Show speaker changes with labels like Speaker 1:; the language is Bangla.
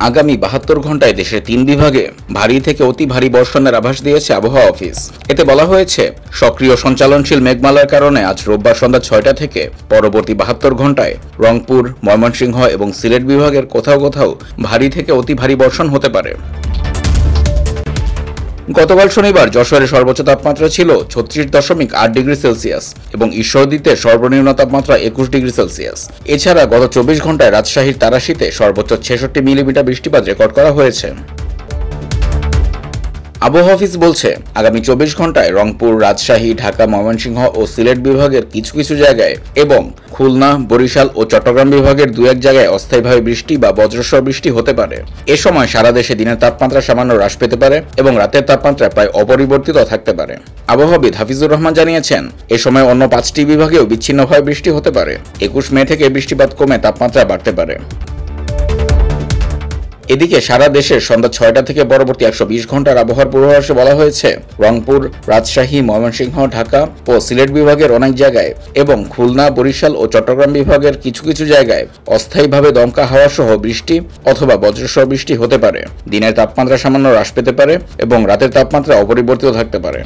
Speaker 1: আগামী 72 ঘন্টায় দেশের 3 বিভাগে ভারী থেকে অতি ভারী বর্ষণের আভাস দিয়েছে আবহাওয়া অফিস। এতে বলা হয়েছে, সক্রিয় সঞ্চালনশীল মেঘমালার কারণে আজ রোববার সন্ধ্যা 6টা থেকে পরবর্তী 72 ঘন্টায় রংপুর, ময়মনসিংহ এবং সিলেট বিভাগের কোথাও কোথাও ভারী থেকে অতি ভারী বর্ষণ হতে পারে। গতকাল শনিবার যশোরের সর্বোচ্চ তাপমাত্রা ছিল 36.8 ডিগ্রি সেলসিয়াস এবং ঈশ্বরদীতে সর্বনিম্ন তাপমাত্রা 21 ডিগ্রি সেলসিয়াস। এছাড়া গত 24 ঘন্টায় রাজশাহীর তারাশীতে সর্বোচ্চ 66 মিলিমিটার বৃষ্টিপাত রেকর্ড করা হয়েছে। আবহাওয়া অফিস বলছে, আগামী 24 ঘন্টায় রংপুর, রাজশাহী, ঢাকা, ময়মনসিংহ ও সিলেট বিভাগের কিছু কিছু জায়গায় এবং খুলনা, বরিশাল ও চট্টগ্রাম বিভাগের 2-1 জায়গায় অস্থায়ীভাবে বৃষ্টি বা বজ্রসহ বৃষ্টি হতে পারে। এ সময় সারা দেশে দিনের তাপমাত্রা সামান্য হ্রাস পেতে পারে এবং রাতের তাপমাত্রা প্রায় অপরিবর্তিত থাকতে পারে। আবহাওয়াবিদ হাফিজুর রহমান জানিয়েছেন, এ সময় অন্য 5টি বিভাগেও বিচ্ছিন্নভাবে বৃষ্টি হতে পারে। 21 মে থেকে বৃষ্টিপাত কমে তাপমাত্রা বাড়তে পারে। এদিকে সারা দেশের সন্ধ্যা 6টা থেকে পরবর্তী 120 ঘন্টার আবহাওয়ার পূর্বাভাসে বলা হয়েছে, রংপুর, রাজশাহী, ময়মনসিংহ, ঢাকা ও সিলেট বিভাগের অনেক জায়গায় এবং খুলনা, বরিশাল ও চট্টগ্রাম বিভাগের কিছু কিছু জায়গায় অস্থায়ীভাবে দমকা হাওয়া সহ বৃষ্টি অথবা বজ্রসহ বৃষ্টি হতে পারে। দিনের তাপমাত্রা সামান্য হ্রাস পেতে পারে এবং রাতের তাপমাত্রা অপরিবর্তিত থাকতে পারে।